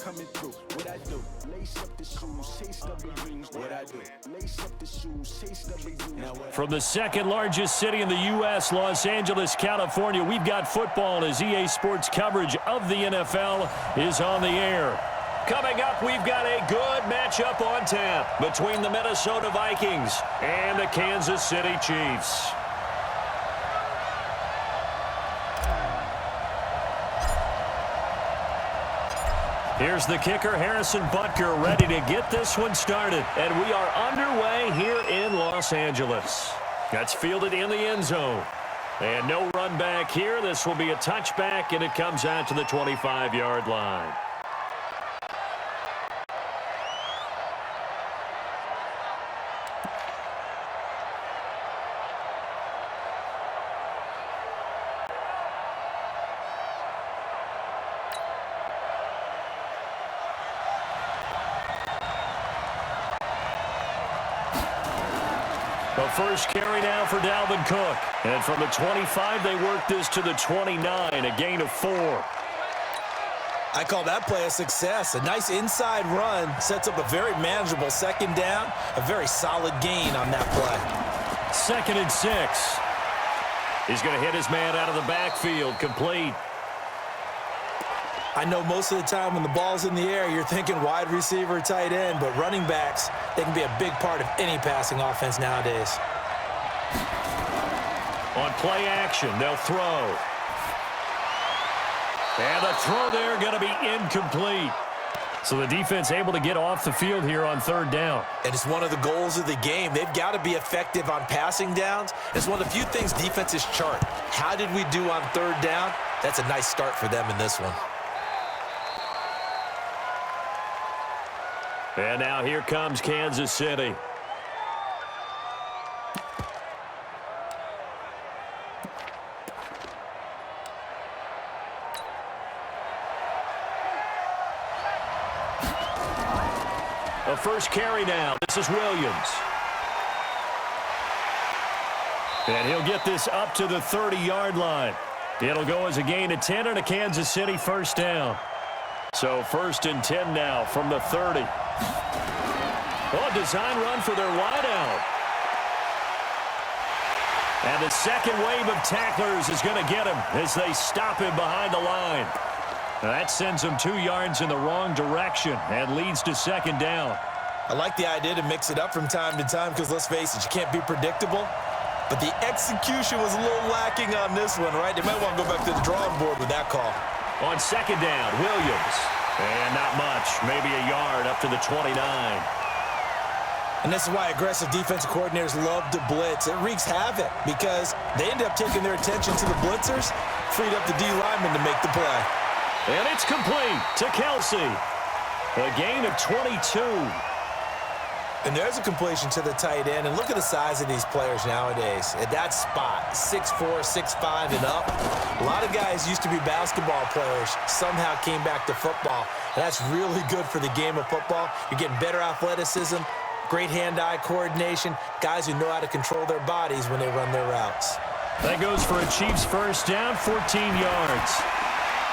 coming through. What I do? Lace up the shoes, chase double dreams. What I do? Lace up the shoes, chase double dreams. From the second largest city in the U.S., Los Angeles, California, we've got football as EA Sports coverage of the NFL is on the air. Coming up, we've got a good matchup on tap between the Minnesota Vikings and the Kansas City Chiefs. Here's the kicker, Harrison Butker, ready to get this one started. And we are underway here in Los Angeles. That's fielded in the end zone. And no run back here. This will be a touchback, and it comes out to the 25-yard line. The first carry now for Dalvin Cook. And from the 25, they work this to the 29, a gain of 4. I call that play a success. A nice inside run sets up a very manageable second down. A very solid gain on that play. 2nd and 6. He's going to hit his man out of the backfield, complete. I know most of the time when the ball's in the air, you're thinking wide receiver, tight end, but running backs, they can be a big part of any passing offense nowadays. On play action, they'll throw. And the throw there going to be incomplete. So the defense able to get off the field here on 3rd down. And it's one of the goals of the game. They've got to be effective on passing downs. It's one of the few things defenses chart. How did we do on 3rd down? That's a nice start for them in this one. And now here comes Kansas City. The first carry now. This is Williams. And he'll get this up to the 30-yard line. It'll go as a gain of 10 and a Kansas City first down. So 1st and 10 now from the 30. Oh, design run for their wideout. And the second wave of tacklers is going to get him as they stop him behind the line. Now that sends him 2 yards in the wrong direction and leads to 2nd down. I like the idea to mix it up from time to time because, let's face it, you can't be predictable. But the execution was a little lacking on this one, right? They might want to go back to the drawing board with that call. On 2nd down, Williams. And not much, maybe a yard up to the 29. And this is why aggressive defensive coordinators love to blitz. It wreaks havoc because they end up taking their attention to the blitzers, freed up the D lineman to make the play. And it's complete to Kelsey. A gain of 22. And there's a completion to the tight end. And look at the size of these players nowadays. At that spot, 6'4", 6'5", and up. A lot of guys used to be basketball players, somehow came back to football. And that's really good for the game of football. You're getting better athleticism, great hand-eye coordination, guys who know how to control their bodies when they run their routes. That goes for a Chiefs first down, 14 yards.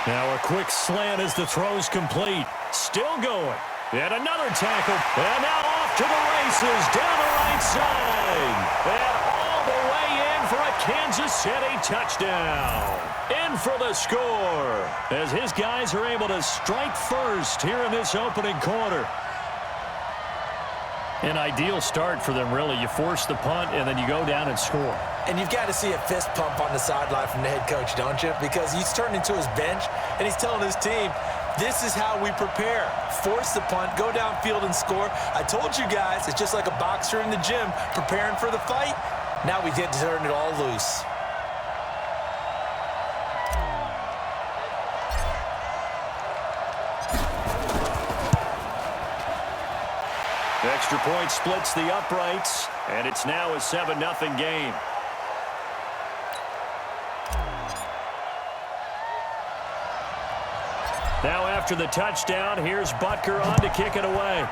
Now a quick slant as the throw's complete. Still going. And another tackle. And now off to the races down the right side. And all the way in for a Kansas City touchdown. In for the score as his guys are able to strike first here in this opening quarter. An ideal start for them, really. You force the punt, and then you go down and score. And you've got to see a fist pump on the sideline from the head coach, don't you? Because he's turned into his bench, and he's telling his team, this is how we prepare. Force the punt, go downfield and score. I told you guys, it's just like a boxer in the gym preparing for the fight. Now we get to turn it all loose. The extra point splits the uprights, and it's now a 7-0 game. Now after the touchdown, here's Butker on to kick it away.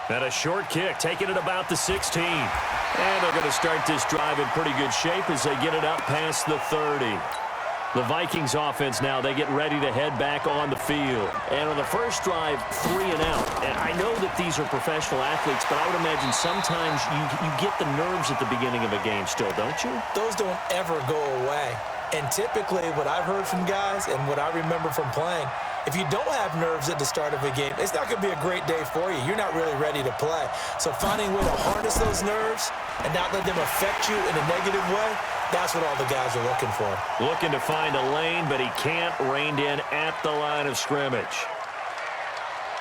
And a short kick, taking it about the 16. And they're going to start this drive in pretty good shape as they get it up past the 30. The Vikings offense now, they get ready to head back on the field. And on the first drive, 3 and out. And I know that these are professional athletes, but I would imagine sometimes you get the nerves at the beginning of a game still, don't you? Those don't ever go away. And typically what I've heard from guys and what I remember from playing, if you don't have nerves at the start of a game, it's not going to be a great day for you. You're not really ready to play. So finding a way to harness those nerves and not let them affect you in a negative way, that's what all the guys are looking for. Looking to find a lane, but he can't. Reined in at the line of scrimmage.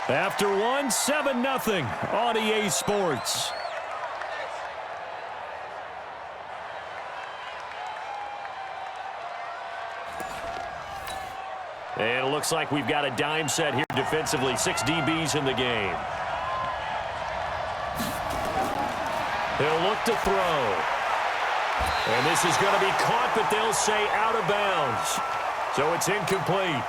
After one, 7-0 on EA Sports. And it looks like we've got a dime set here defensively. 6 DBs in the game. He'll look to throw. And this is going to be caught, but they'll say out of bounds. So it's incomplete.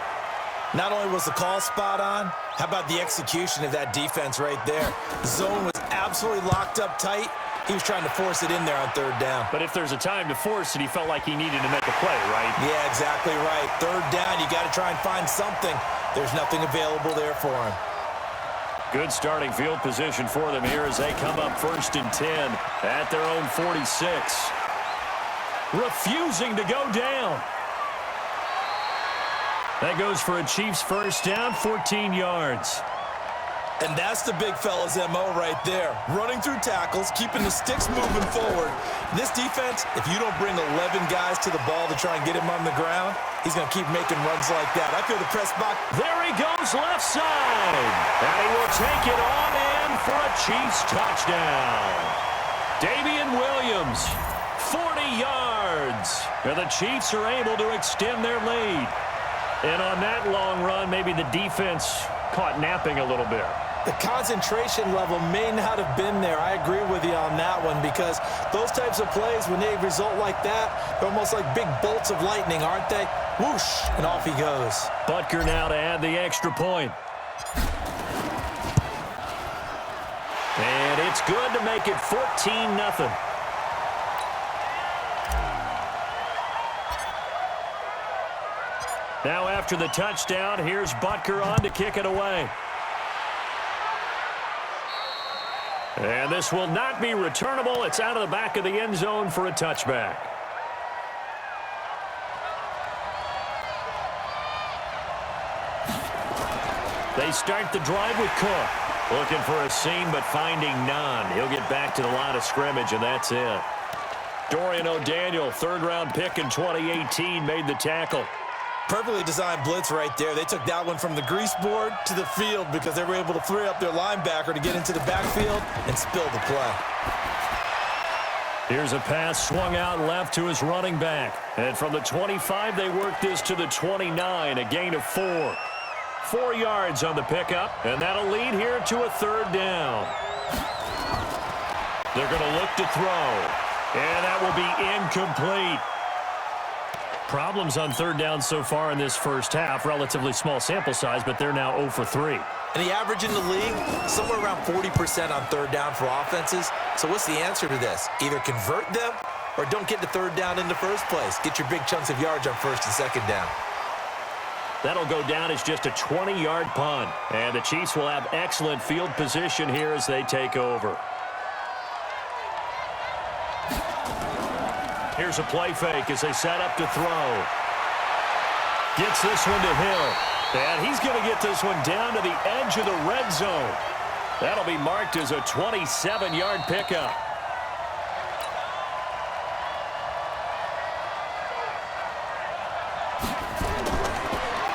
Not only was the call spot on, how about the execution of that defense right there? The zone was absolutely locked up tight. He was trying to force it in there on 3rd down. But if there's a time to force it, he felt like he needed to make a play, right? Yeah, exactly right. 3rd down, you got to try and find something. There's nothing available there for him. Good starting field position for them here as they come up 1st and 10 at their own 46. Refusing to go down. That goes for a Chiefs first down, 14 yards. And that's the big fella's MO right there. Running through tackles, keeping the sticks moving forward. This defense, if you don't bring 11 guys to the ball to try and get him on the ground, he's going to keep making runs like that. I feel the press box. There he goes left side. And he will take it on in for a Chiefs touchdown. Damian Williams, 40 yards. And the Chiefs are able to extend their lead. And on that long run, maybe the defense caught napping a little bit. The concentration level may not have been there. I agree with you on that one because those types of plays, when they result like that, they're almost like big bolts of lightning, aren't they? Whoosh, and off he goes. Butker now to add the extra point. And it's good to make it 14-0. Now after the touchdown, here's Butker on to kick it away. And this will not be returnable. It's out of the back of the end zone for a touchback. They start the drive with Cook. Looking for a seam, but finding none. He'll get back to the line of scrimmage, and that's it. Dorian O'Daniel, 3rd-round pick in 2018, made the tackle. Perfectly designed blitz right there. They took that one from the grease board to the field because they were able to free up their linebacker to get into the backfield and spill the play. Here's a pass swung out left to his running back. And from the 25, they work this to the 29, a gain of 4. 4 yards on the pickup, and that'll lead here to a 3rd down. They're going to look to throw, and that will be incomplete. Problems on 3rd down so far in this first half. Relatively small sample size, but they're now 0 for 3. And the average in the league, somewhere around 40% on 3rd down for offenses. So what's the answer to this? Either convert them or don't get the 3rd down in the first place. Get your big chunks of yards on 1st and 2nd down. That'll go down as just a 20-yard punt. And the Chiefs will have excellent field position here as they take over. Here's a play fake as they set up to throw. Gets this one to Hill. And he's going to get this one down to the edge of the red zone. That'll be marked as a 27-yard pickup.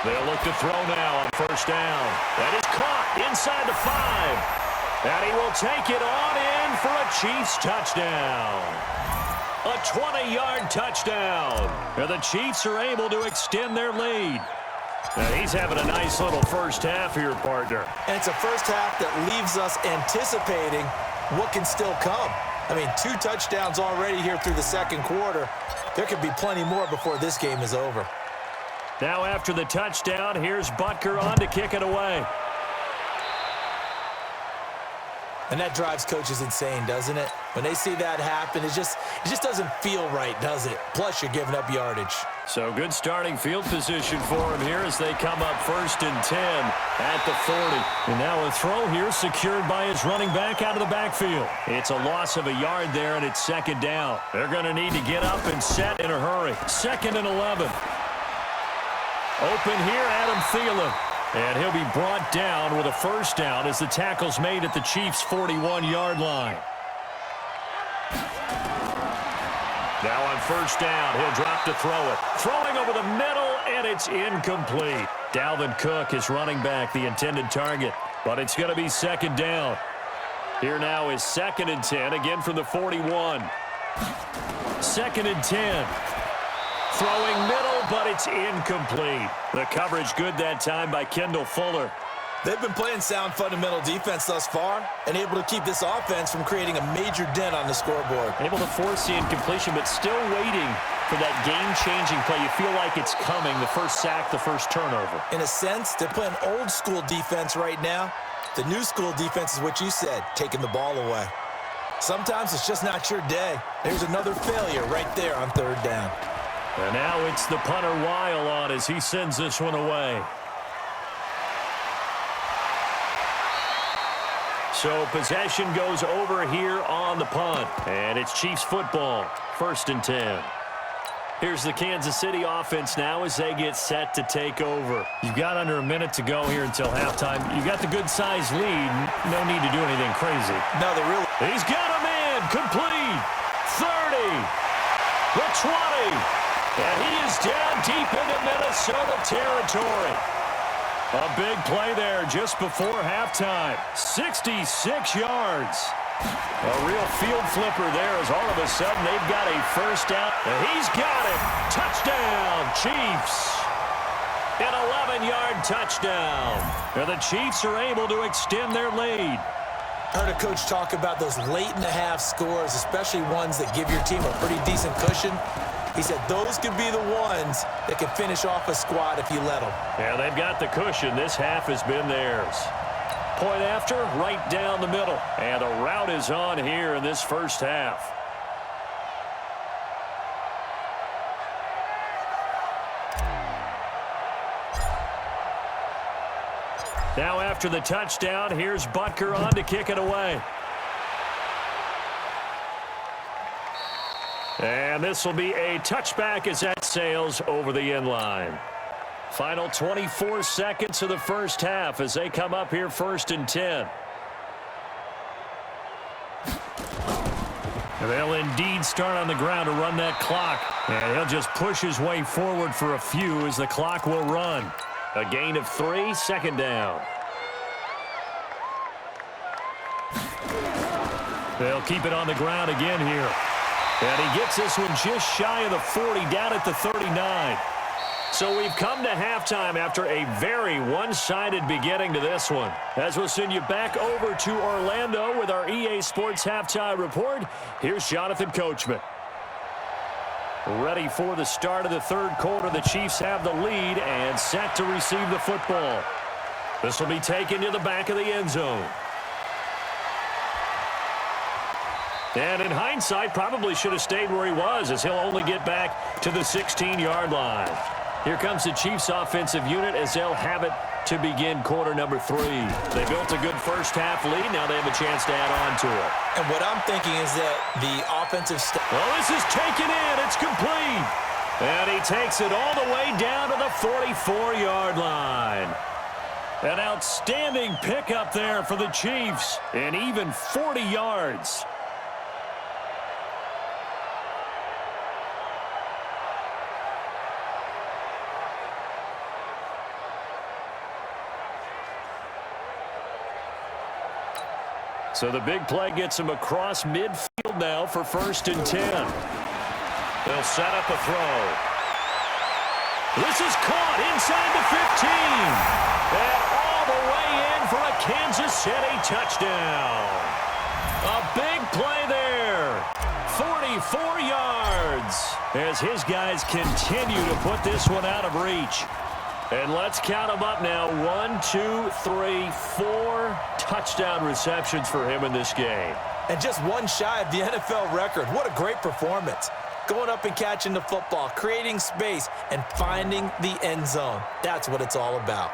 They'll look to throw now on 1st down. That is caught inside the 5. And he will take it on in for a Chiefs touchdown. A 20-yard touchdown. And the Chiefs are able to extend their lead. Now he's having a nice little first half here, partner. And it's a first half that leaves us anticipating what can still come. I mean, 2 touchdowns already here through the 2nd quarter. There could be plenty more before this game is over. Now after the touchdown, here's Butker on to kick it away. And that drives coaches insane, doesn't it? When they see that happen, it just doesn't feel right, does it? Plus, you're giving up yardage. So good starting field position for him here as they come up 1st and 10 at the 40. And now a throw here secured by his running back out of the backfield. It's a loss of a yard there, and it's 2nd down. They're going to need to get up and set in a hurry. 2nd and 11. Open here, Adam Thielen. And he'll be brought down with a 1st down as the tackle's made at the Chiefs' 41-yard line. Now on 1st down, he'll drop to throw it. Throwing over the middle, and it's incomplete. Dalvin Cook is running back, the intended target, but it's going to be 2nd down. Here now is 2nd and 10, again from the 41. 2nd and 10. Throwing middle, but it's incomplete. The coverage good that time by Kendall Fuller. They've been playing sound fundamental defense thus far and able to keep this offense from creating a major dent on the scoreboard. Able to force the incompletion, but still waiting for that game-changing play. You feel like it's coming, the first sack, the first turnover. In a sense, they're playing old-school defense right now. The new-school defense is what you said, taking the ball away. Sometimes it's just not your day. There's another failure right there on 3rd down. And now it's the punter Weil on as he sends this one away. So possession goes over here on the punt. And it's Chiefs football, 1st and 10. Here's the Kansas City offense now as they get set to take over. You've got under a minute to go here until halftime. You've got the good-sized lead. No need to do anything crazy. No, they really... He's got him in. Complete. 30. The 20. And he is down deep into Minnesota territory. A big play there just before halftime. 66 yards. A real field flipper there as all of a sudden they've got a 1st down. And he's got it. Touchdown, Chiefs. An 11-yard touchdown. And the Chiefs are able to extend their lead. I heard a coach talk about those late-in-the-half scores, especially ones that give your team a pretty decent cushion. He said those could be the ones that can finish off a squad if you let them. Yeah, they've got the cushion. This half has been theirs. Point after, right down the middle. And a route is on here in this 1st half. Now after the touchdown, here's Butker on to kick it away. And this will be a touchback as that sails over the end line. Final 24 seconds of the 1st half as they come up here 1st and 10. And they'll indeed start on the ground to run that clock. And he'll just push his way forward for a few as the clock will run. A gain of 3, 2nd down. They'll keep it on the ground again here. And he gets this one just shy of the 40, down at the 39. So we've come to halftime after a very one-sided beginning to this one. As we'll send you back over to Orlando with our EA Sports Halftime Report, here's Jonathan Coachman. Ready for the start of the 3rd quarter. The Chiefs have the lead and set to receive the football. This will be taken to the back of the end zone. And in hindsight, probably should have stayed where he was as he'll only get back to the 16-yard line. Here comes the Chiefs offensive unit as they'll have it to begin quarter number 3. They built a good 1st half lead. Now they have a chance to add on to it. And what I'm thinking is that the offensive... Well, this is taken in. It's complete. And he takes it all the way down to the 44-yard line. An outstanding pickup there for the Chiefs. And even 40 yards. So the big play gets him across midfield now for 1st and 10. They'll set up a throw. This is caught inside the 15. And all the way in for a Kansas City touchdown. A big play there. 44 yards as his guys continue to put this one out of reach. And let's count them up now. 1, 2, 3, 4 touchdown receptions for him in this game. And just one shy of the NFL record. What a great performance. going up and catching the football, creating space, and finding the end zone. That's what it's all about.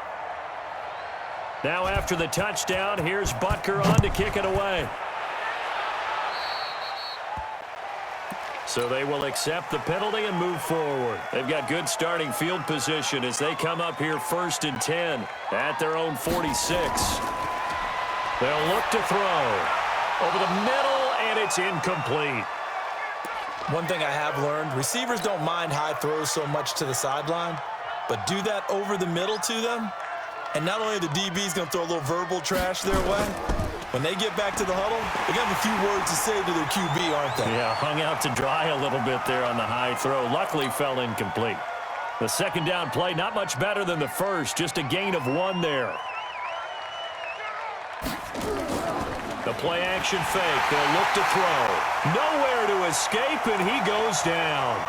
Now after the touchdown, here's Butker on to kick it away. So they will accept the penalty and move forward. They've got good starting field position as they come up here 1st and 10 at their own 46. They'll look to throw. Over the middle, and it's incomplete. One thing I have learned, receivers don't mind high throws so much to the sideline, but do that over the middle to them, and not only are the DBs going to throw a little verbal trash their way, when they get back to the huddle, they got a few words to say to their QB, aren't they? Yeah, hung out to dry a little bit there on the high throw. Luckily fell incomplete. The second down play, not much better than the first, just a gain of 1 there. The play action fake. They'll look to throw. Nowhere to escape, and he goes down.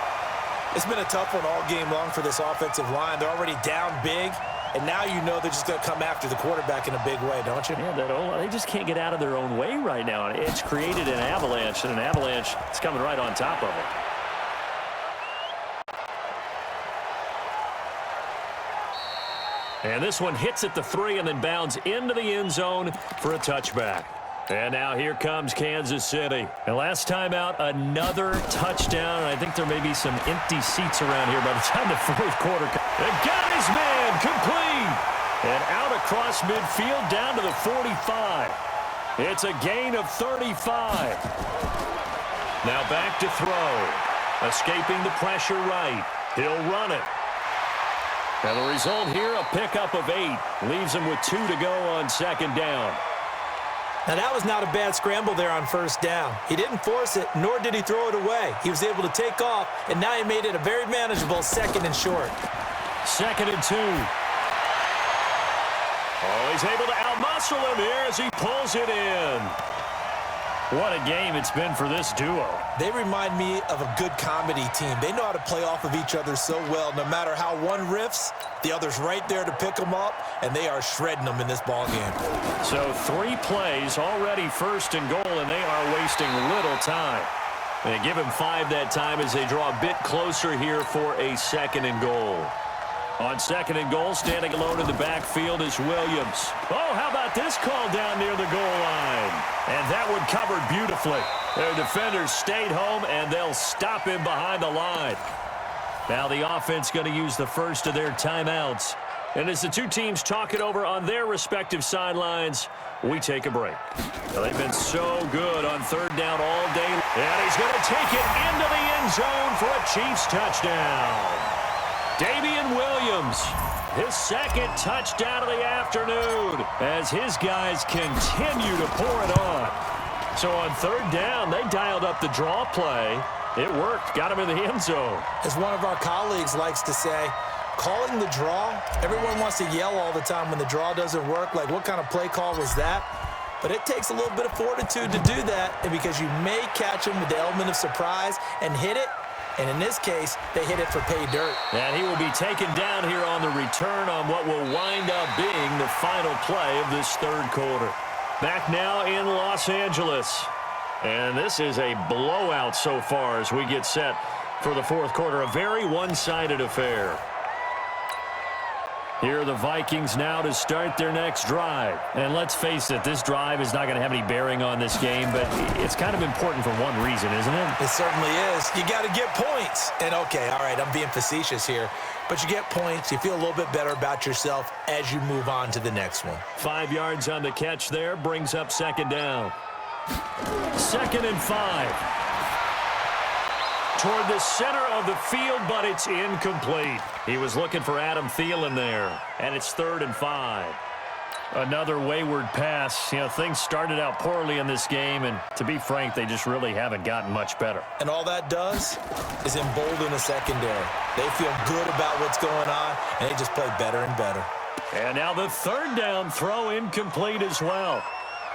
It's been a tough one all game long for this offensive line. They're already down big, and now you know they're just going to come after the quarterback in a big way, don't you? Yeah, they just can't get out of their own way right now. It's created an avalanche, and an avalanche is coming right on top of it. And this one hits at the 3 and then bounds into the end zone for a touchback. And now here comes Kansas City. And last time out, another touchdown. I think there may be some empty seats around here by the time the 4th quarter comes. And got his man complete. And out across midfield down to the 45. It's a gain of 35. Now back to throw. Escaping the pressure right. He'll run it. And the result here, a pickup of 8. Leaves him with 2 to go on 2nd down. Now, that was not a bad scramble there on 1st down. He didn't force it, nor did he throw it away. He was able to take off, and now he made it a very manageable 2nd and short. 2nd and 2. Oh, he's able to outmuscle him here as he pulls it in. What a game it's been for this duo. They remind me of a good comedy team. They know how to play off of each other so well. No matter how one riffs, the other's right there to pick them up, and they are shredding them in this ball game. So 3 plays, already 1st and goal, and they are wasting little time. They give him 5 that time as they draw a bit closer here for a 2nd and goal. On 2nd and goal, standing alone in the backfield is Williams. Oh, how about this call down near the goal line? And that one covered beautifully. Their defenders stayed home, and they'll stop him behind the line. Now the offense going to use the first of their timeouts. And as the two teams talk it over on their respective sidelines, we take a break. Well, they've been so good on 3rd down all day. And he's going to take it into the end zone for a Chiefs touchdown. Damian Williams, his 2nd touchdown of the afternoon as his guys continue to pour it on. So on 3rd down, they dialed up the draw play. It worked, got him in the end zone. As one of our colleagues likes to say, calling the draw, everyone wants to yell all the time when the draw doesn't work, like what kind of play call was that? But it takes a little bit of fortitude to do that, and because you may catch him with the element of surprise and hit it. And in this case, they hit it for pay dirt. And he will be taken down here on the return on what will wind up being the final play of this 3rd quarter. Back now in Los Angeles. And this is a blowout so far as we get set for the 4th quarter. A very one-sided affair. Here are the Vikings now to start their next drive. And let's face it, this drive is not going to have any bearing on this game, but it's kind of important for one reason, isn't it? It certainly is. You got to get points. And okay, all right, I'm being facetious here, but you get points. You feel a little bit better about yourself as you move on to the next one. 5 yards on the catch there, brings up 2nd down. 2nd and 5. Toward the center of the field, but it's incomplete. He was looking for Adam Thielen there, and it's 3rd and 5. Another wayward pass. You know, things started out poorly in this game, and to be frank, they just really haven't gotten much better. And all that does is embolden the secondary. They feel good about what's going on, and they just play better and better. And now the 3rd down throw incomplete as well.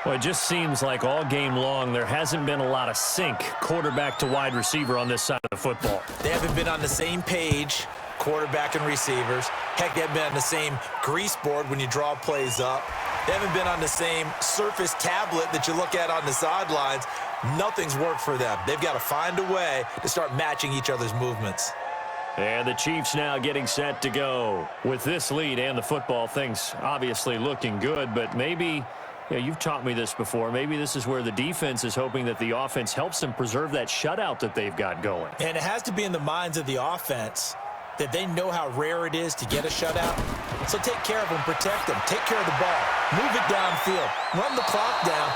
Well, it just seems like all game long there hasn't been a lot of sync quarterback to wide receiver on this side of the football. They haven't been on the same page, quarterback and receivers. Heck, they haven't been on the same grease board when you draw plays up. They haven't been on the same surface tablet that you look at on the sidelines. Nothing's worked for them. They've got to find a way to start matching each other's movements. And the Chiefs now getting set to go. With this lead and the football, things obviously looking good, but maybe, you've taught me this before, maybe this is where the defense is hoping that the offense helps them preserve that shutout that they've got going. And it has to be in the minds of the offense that they know how rare it is to get a shutout. So take care of them, protect them, take care of the ball, move it downfield, run the clock down.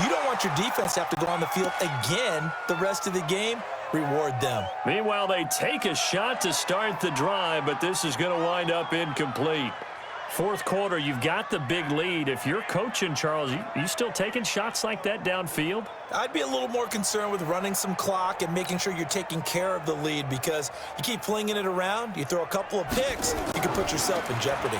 You don't want your defense to have to go on the field again the rest of the game. Reward them. Meanwhile, they take a shot to start the drive, but this is going to wind up incomplete. Fourth quarter, you've got the big lead. If you're coaching, Charles, you still taking shots like that downfield? I'd be a little more concerned with running some clock and making sure you're taking care of the lead, because you keep flinging it around, you throw a couple of picks, you can put yourself in jeopardy.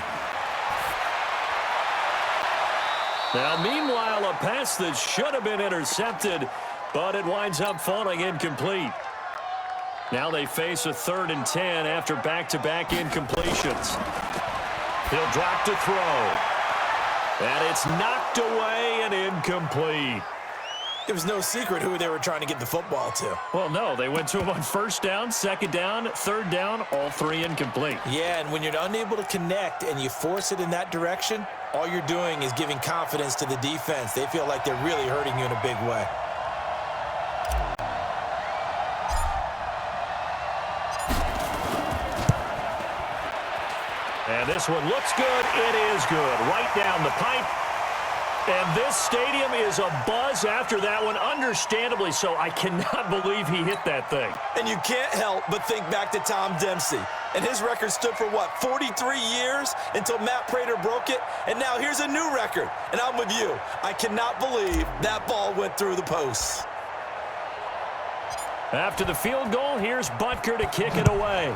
Now, meanwhile, a pass that should have been intercepted, but it winds up falling incomplete. Now they face a 3rd and 10 after back-to-back incompletions. He'll drop to throw. And it's knocked away and incomplete. It was no secret who they were trying to get the football to. Well, no, they went to him on 1st down, 2nd down, 3rd down, all 3 incomplete. Yeah, and when you're unable to connect and you force it in that direction, all you're doing is giving confidence to the defense. They feel like they're really hurting you in a big way. And this one looks good. It is good. Right down the pipe. And this stadium is abuzz after that one, understandably so. I cannot believe he hit that thing. And you can't help but think back to Tom Dempsey. And his record stood for, 43 years until Matt Prater broke it? And now here's a new record. And I'm with you. I cannot believe that ball went through the posts. After the field goal, here's Butker to kick it away.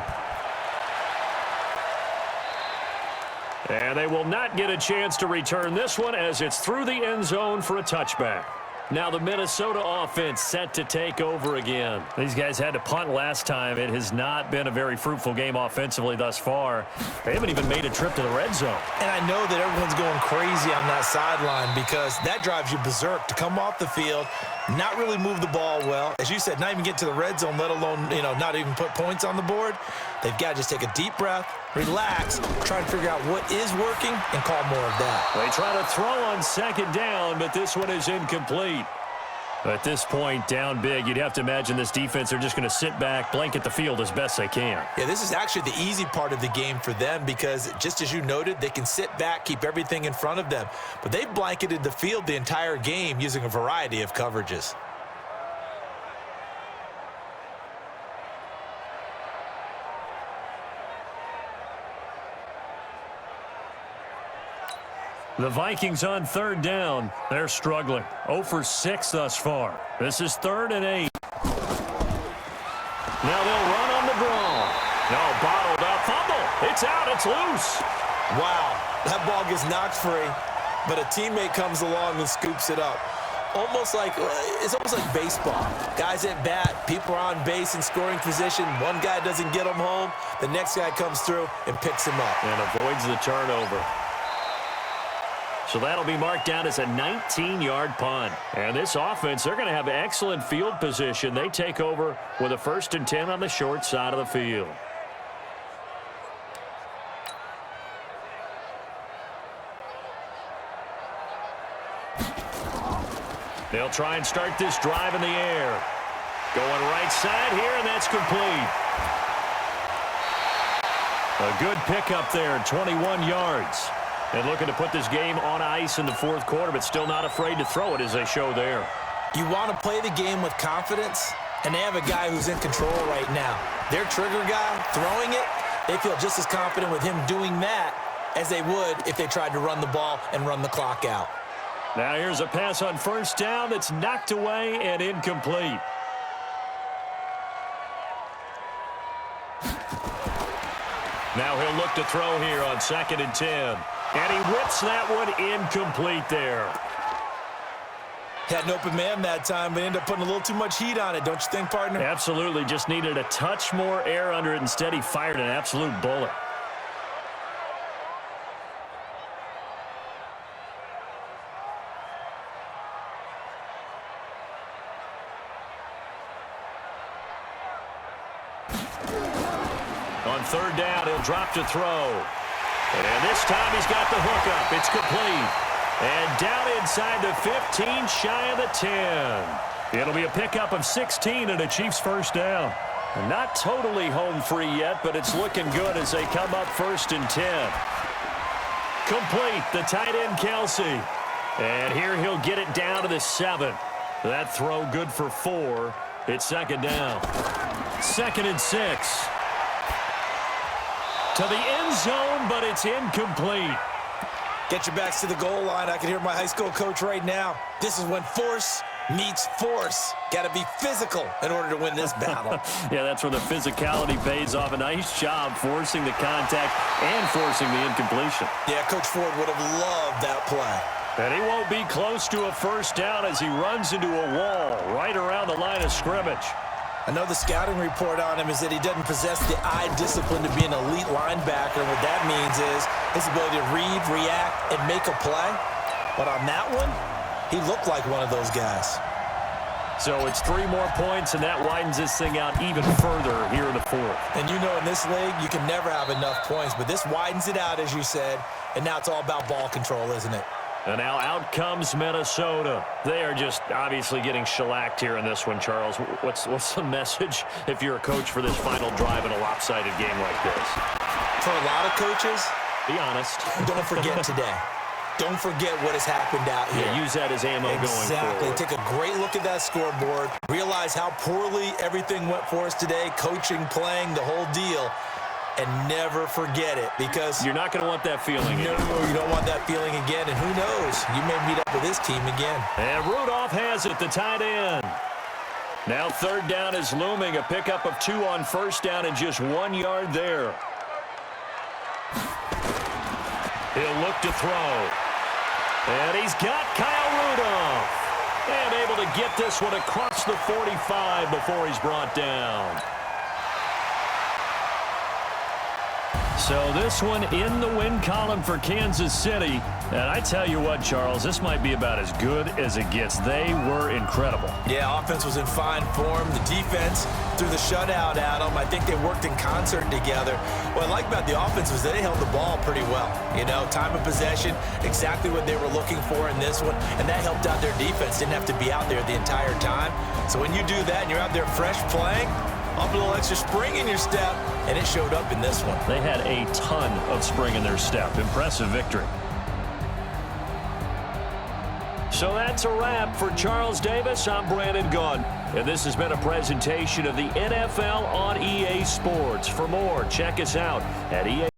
And they will not get a chance to return this one as it's through the end zone for a touchback. Now the Minnesota offense set to take over again. These guys had to punt last time. It has not been a very fruitful game offensively thus far. They haven't even made a trip to the red zone. And I know that everyone's going crazy on that sideline because that drives you berserk to come off the field, not really move the ball well. As you said, not even get to the red zone, let alone, not even put points on the board. They've got to just take a deep breath, relax, try and figure out what is working, and call more of that. They try to throw on 2nd down, but this one is incomplete. At this point, down big, you'd have to imagine this defense are just going to sit back, blanket the field as best they can. Yeah, this is actually the easy part of the game for them because, just as you noted, they can sit back, keep everything in front of them. But they've blanketed the field the entire game using a variety of coverages. The Vikings on 3rd down. They're struggling. 0 for 6 thus far. This is 3rd and 8. Now they'll run on the draw. No, bottled up. Fumble. It's out. It's loose. Wow, that ball gets knocked free, but a teammate comes along and scoops it up. It's almost like baseball. Guys at bat, people are on base in scoring position. One guy doesn't get them home. The next guy comes through and picks him up. And avoids the turnover. So that'll be marked down as a 19-yard punt. And this offense, they're going to have excellent field position. They take over with a 1st and 10 on the short side of the field. They'll try and start this drive in the air. Going right side here, and that's complete. A good pickup there, 21 yards. And looking to put this game on ice in the 4th quarter, but still not afraid to throw it as they show there. You want to play the game with confidence, and they have a guy who's in control right now. Their trigger guy throwing it, they feel just as confident with him doing that as they would if they tried to run the ball and run the clock out. Now here's a pass on 1st down that's knocked away and incomplete. Now he'll look to throw here on 2nd and 10. And he whips that one incomplete there. Had an open man that time, but ended up putting a little too much heat on it, don't you think, partner? Absolutely. Just needed a touch more air under it. Instead, he fired an absolute bullet. On third down, he'll drop to throw. And this time he's got the hook up. It's complete. And down inside the 15, shy of the 10. It'll be a pickup of 16 and a Chiefs first down. Not totally home free yet, but it's looking good as they come up 1st and 10. Complete, the tight end Kelsey. And here he'll get it down to the 7. That throw good for 4. It's 2nd down. 2nd and 6. To the end zone, but it's incomplete. Get your backs to the goal line. I can hear my high school coach right now. This is when force meets force. Got to be physical in order to win this battle. Yeah, that's where the physicality pays off. A nice job forcing the contact and forcing the incompletion. Yeah, Coach Ford would have loved that play. And he won't be close to a first down as he runs into a wall right around the line of scrimmage. I know the scouting report on him is that he doesn't possess the eye discipline to be an elite linebacker. And what that means is his ability to read, react, and make a play. But on that one, he looked like one of those guys. So it's 3 more points, and that widens this thing out even further here in the 4th. And you know in this league, you can never have enough points. But this widens it out, as you said. And now it's all about ball control, isn't it? And now out comes Minnesota. They are just obviously getting shellacked here in this one, Charles. What's the message if you're a coach for this final drive in a lopsided game like this? For a lot of coaches, be honest. Don't forget today. Don't forget what has happened out here. Yeah, use that as ammo going forward. Exactly. Take a great look at that scoreboard. Realize how poorly everything went for us today. Coaching, playing, the whole deal. And never forget it, because you're not going to want that feeling again. No, you don't want that feeling again. And who knows? You may meet up with this team again. And Rudolph has it, the tight end. Now 3rd down is looming. A pickup of 2 on 1st down and just 1 yard there. He'll look to throw. And he's got Kyle Rudolph. And able to get this one across the 45 before he's brought down. So this one in the win column for Kansas City. And I tell you what, Charles, this might be about as good as it gets. They were incredible. Yeah, offense was in fine form. The defense threw the shutout at them. I think they worked in concert together. What I like about the offense was they held the ball pretty well. You know, time of possession, exactly what they were looking for in this one. And that helped out their defense. Didn't have to be out there the entire time. So when you do that and you're out there fresh playing, up a little extra spring in your step, and it showed up in this one. They had a ton of spring in their step. Impressive victory. So that's a wrap for Charles Davis. I'm Brandon Gunn, and this has been a presentation of the NFL on EA Sports. For more, check us out at EA.